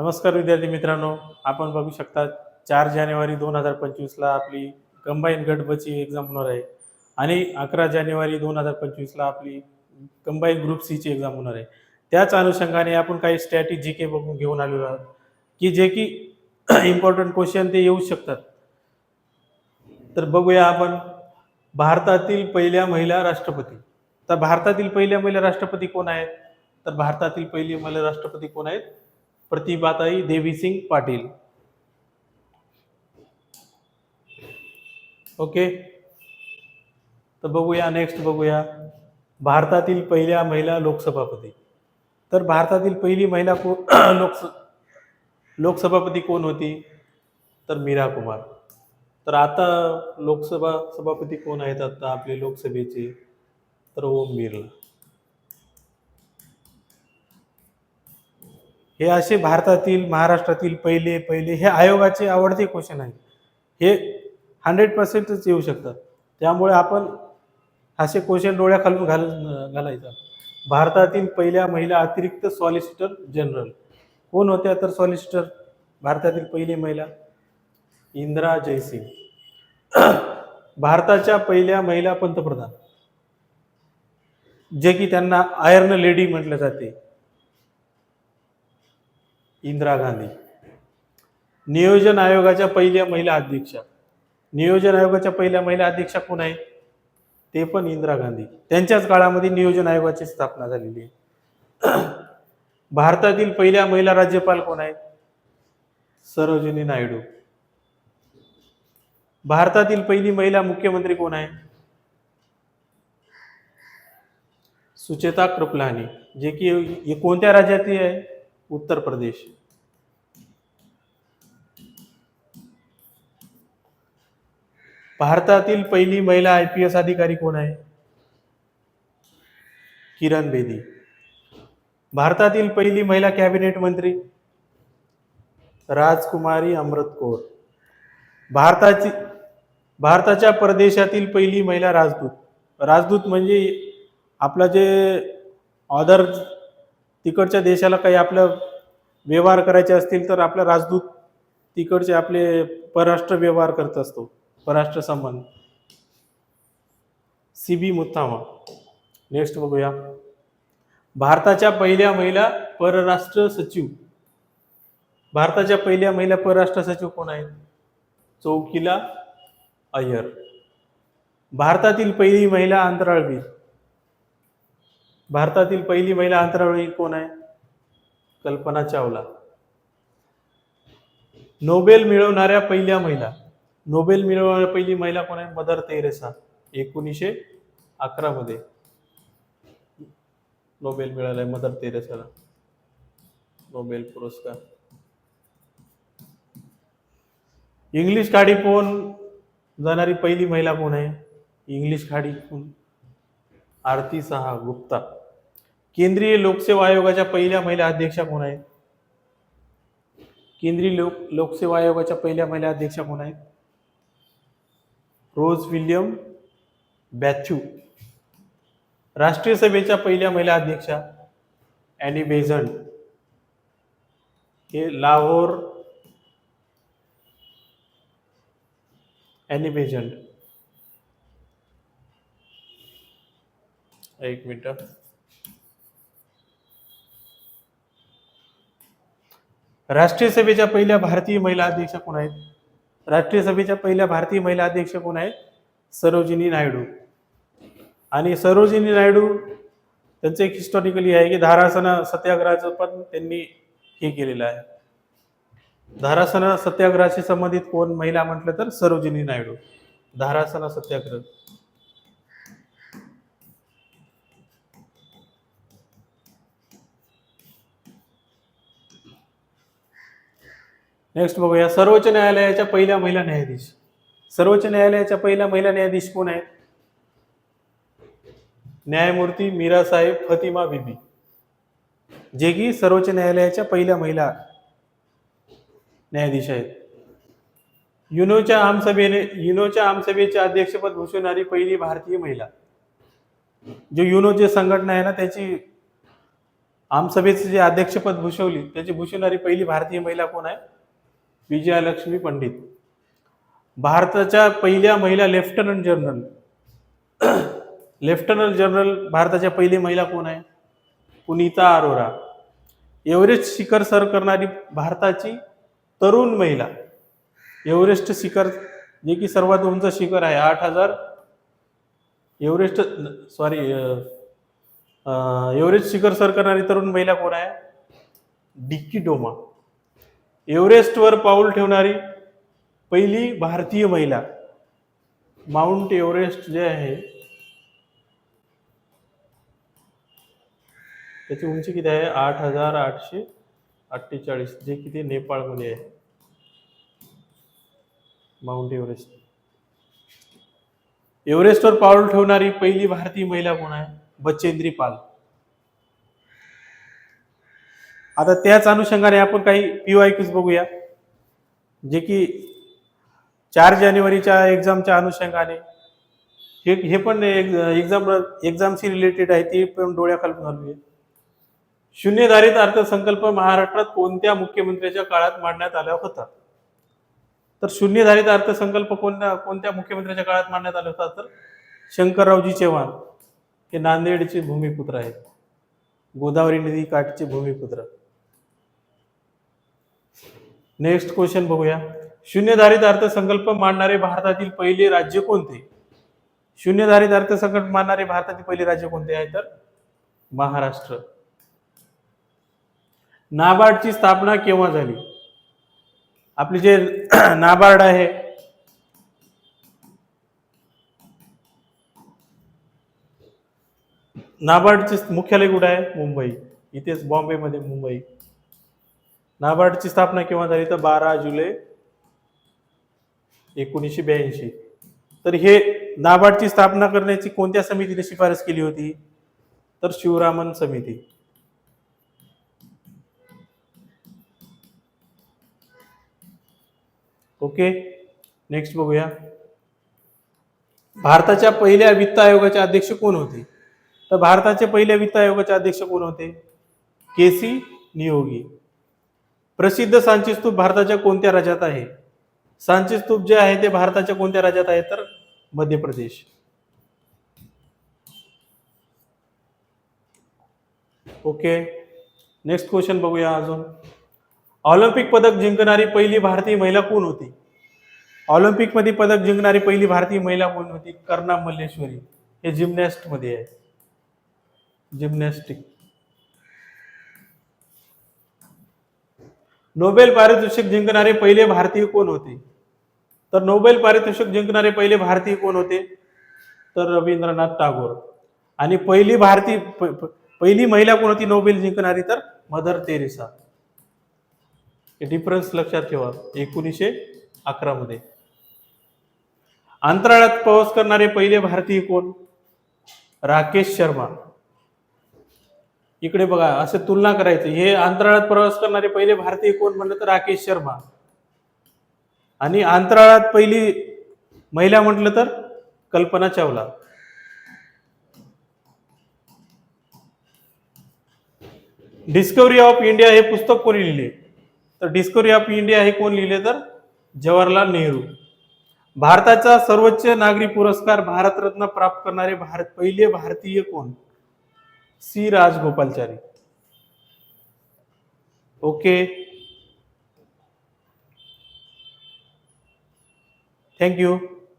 नमस्कार विद्यार्थी मित्रांनो, आपण बघू शकता 4 जानेवारी 2025ला आपली कंबाईन गट ब ची एक्झाम होणार आहे आणि 11 जानेवारी 2025ला आपली कंबाईन ग्रुप सी ची एक्झाम होणार आहे. त्याच अनुषंगाने आपण काही स्ट्रॅटेजी जी के बघून घेऊन आलेलो आहोत की जे की इम्पॉर्टंट क्वेश्चन ते येऊ शकतात. तर बघूया आपण भारतातील पहिल्या महिला राष्ट्रपती. तर भारतातील पहिल्या महिला राष्ट्रपती कोण आहेत? तर भारतातील पहिली महिला राष्ट्रपती कोण आहेत? प्रतिभाताई देवीसिंग पाटील. ओके, तर बघूया नेक्स्ट बघूया भारतातील पहिल्या महिला लोकसभापती. तर भारतातील पहिली महिला लोकसभापती कोण होती? तर मीरा कुमार. तर आता लोकसभा सभापती कोण आहेत आता आपले लोकसभेचे? तर ओम बिर्ला. हे असे भारतातील महाराष्ट्रातील पहिले पहिले हे आयोगाचे आवडते क्वेश्चन आहे. हे 100%च येऊ शकतात. त्यामुळे आपण असे क्वेश्चन डोळ्याखालून घालायचा. भारतातील पहिल्या महिला अतिरिक्त सॉलिसिटर जनरल कोण होत्या? तर सॉलिसिटर भारतातील पहिली महिला इंदिरा जयसिंग. भारताच्या पहिल्या महिला पंतप्रधान जे की त्यांना आयर्न लेडी म्हटले जाते, इंदिरा गांधी. नियोजन आयोगाच्या पहिल्या महिला अध्यक्षा, नियोजन आयोगाच्या पहिल्या महिला अध्यक्षा कोण आहेत? ते पण इंदिरा गांधी. त्यांच्याच काळामध्ये नियोजन आयोगाची स्थापना झालेली आहे. भारतातील पहिल्या महिला राज्यपाल कोण आहेत? सरोजिनी नायडू. भारतातील पहिली महिला मुख्यमंत्री कोण आहे? सुचेता कृपलानी, जे की कोणत्या राज्यातील आहे? उत्तर प्रदेश. भारतातील पहिली महिला IPS अधिकारी कोण आहे? किरण बेदी. भारतातील पहिली महिला कॅबिनेट मंत्री राजकुमारी अमृत कौर. भारताच्या परदेशातील पहिली महिला राजदूत. राजदूत म्हणजे आपला जे अदर तिकडच्या देशाला काही आपलं व्यवहार करायचे असतील तर आपला राजदूत तिकडचे आपले परराष्ट्र व्यवहार करत असतो, परराष्ट्र संबंध. CB मुथामा. नेक्स्ट बघूया भारताच्या पहिल्या महिला परराष्ट्र सचिव. भारताच्या पहिल्या महिला परराष्ट्र सचिव कोण आहेत? चौकीला अय्यर. भारतातील पहिली महिला अंतराळवीर. भारतातील पहिली महिला अंतराळवीर कोण आहे? कल्पना चावला. नोबेल मिळवणाऱ्या पहिल्या महिला. नोबेल मिळवणाऱ्या पहिली महिला कोण आहे? Mother Theresa. 1911 मध्ये नोबेल मिळालाय मदर तेरेसाला नोबेल पुरस्कार. इंग्लिश खाडी पोहून जाणारी पहिली महिला कोण आहे? इंग्लिश खाडी आरती साहा गुप्ता. केंद्रीय लोकसेवा आयोगाच्या पहिल्या महिला अध्यक्षा कोण आहेत? केंद्रीय लोकसेवा आयोगाच्या पहिल्या महिला अध्यक्षा कोण आहेत? रोज विल्यम बॅथ्यू. राष्ट्रीय सभेच्या पहिल्या महिला अध्यक्षा ॲनी बेझंट. हे लाहोर ॲनी बेझंट. एक मिनिट. राष्ट्रीय सभेच्या पहिल्या भारतीय महिला अध्यक्षा कोण आहेत? राष्ट्रीय सभेच्या पहिल्या भारतीय महिला अध्यक्ष कोण आहेत? सरोजिनी नायडू. आणि सरोजिनी नायडू त्यांचं एक हिस्टॉरिकली आहे की धारासना सत्याग्रहाचं पण त्यांनी हे केलेलं आहे. धारासना सत्याग्रहाशी संबंधित कोण महिला म्हटलं तर सरोजिनी नायडू. धारासना सत्याग्रह. नेक्स्ट बघूया सर्वोच्च न्यायालयाच्या पहिल्या महिला न्यायाधीश. सर्वोच्च न्यायालयाच्या पहिल्या महिला न्यायाधीश कोण आहेत? न्यायमूर्ती मीरासाहेब फतिमा बीबी, जे की सर्वोच्च न्यायालयाच्या पहिल्या महिला न्यायाधीश आहेत. युनोच्या आमसभेचे अध्यक्षपद भूषवणारी पहिली भारतीय महिला. जो युनो जे संघटना आहे ना त्याची आमसभेचे जे अध्यक्षपद भूषवली त्याची भूषवणारी पहिली भारतीय महिला कोण आहे? विजयालक्ष्मी पंडित. भारताच्या पहिल्या महिला लेफ्टनंट जनरल भारताच्या पहिली महिला कोण आहे? पुनीता अरोरा. एव्हरेस्ट शिखर सर करणारी भारताची तरुण महिला. एव्हरेस्ट शिखर जे की सर्वात उंच शिखर आहे 8000 एव्हरेस्ट शिखर सर करणारी तरुण महिला कोण आहे? डिक्की डोमा. एव्हरेस्टवर पाऊल ठेवणारी पहिली भारतीय महिला. माउंट एव्हरेस्ट जे आहे त्याची उंची किती आहे? 8848, जे किती नेपाळमध्ये आहे. Mount Everest. एव्हरेस्टवर पाऊल ठेवणारी पहिली भारतीय महिला कोण आहे? बचेंद्री पाल. आता त्याच अनुषंगाने आपण काही PYQs बघूया, जे की 4 जानेवारीच्या एक्झामच्या अनुषंगाने हे पण एक्झामशी रिलेटेड आहे, ते पण डोळ्याखालून घालूया. शून्यधारित अर्थसंकल्प महाराष्ट्रात कोणत्या मुख्यमंत्र्यांच्या काळात मांडण्यात आला होता? तर शून्यधारित अर्थसंकल्प कोणत्या मुख्यमंत्र्यांच्या काळात मांडण्यात आला होता? तर शंकररावजी चव्हाण हे नांदेडचे भूमिपुत्र आहेत, गोदावरी नदी काठचे भूमिपुत्र. नेक्स्ट क्वेश्चन बघूया. शून्यधारित अर्थसंकल्प मांडणारे भारतातील पहिले राज्य कोणते? शून्यधारित अर्थसंकल्प मांडणारे भारतातील पहिले राज्य कोणते आहे? तर महाराष्ट्र. नाबार्डची स्थापना केव्हा झाली? आपले जे नाबार्ड आहे नाबार्डचे मुख्यालय कुठे आहे? मुंबई. इथेच बॉम्बेमध्ये मुंबई. नाबार्डची स्थापना केव्हा झाली? तर 12 जुलै 1982. तर हे नाबार्डची स्थापना करण्याची कोणत्या समितीने शिफारस केली होती? तर शिवरामन समिती. ओके, नेक्स्ट बघूया. भारताच्या पहिल्या वित्त आयोगाचे अध्यक्ष कोण होते? तर भारताचे पहिल्या वित्त आयोगाचे अध्यक्ष कोण होते? KC नियोगी. प्रसिद्ध सांची स्तूप भारताच्या कोणत्या राज्यात आहे? सांची स्तूप जे आहे ते भारताच्या कोणत्या राज्यात आहे? तर Madhya Pradesh. Okay, next question बघूया अजून. ऑलिम्पिक पदक जिंकणारी पहिली भारतीय महिला कोण होती? ऑलिम्पिक मध्ये पदक जिंकणारी पहिली भारतीय महिला कोण होती? कर्णा मल्लेश्वरी. हे जिम्नॅस्ट मध्ये आहे, जिम्नॅस्टिक. नोबेल पारितोषिक जिंकणारे पहिले भारतीय कोण होते? तर नोबेल पारितोषिक जिंकणारे पहिले भारतीय कोण होते? तर रवींद्रनाथ टागोर. आणि पहिली महिला कोण होती नोबेल जिंकणारी? तर मदर तेरेसा. हे डिफरन्स लक्षात ठेवा 1911 मध्ये. अंतराळात प्रवास करणारे पहिले भारतीय कोण? राकेश शर्मा. इकडे बघा, असे तुलना करायची. हे अंतराळात प्रवास करणारे पहिले भारतीय कोण म्हणलं तर राकेश शर्मा. आणि अंतराळात पहिली महिला म्हटलं तर Kalpana Chawla. Discovery of India हे पुस्तक कोणी लिहिले? तर डिस्कवरी ऑफ इंडिया हे कोण लिहिले? तर जवाहरलाल नेहरू. भारताचा सर्वोच्च नागरी पुरस्कार भारतरत्न प्राप्त करणारे पहिले भारतीय कोण? C राजगोपालचारी. Okay, thank you.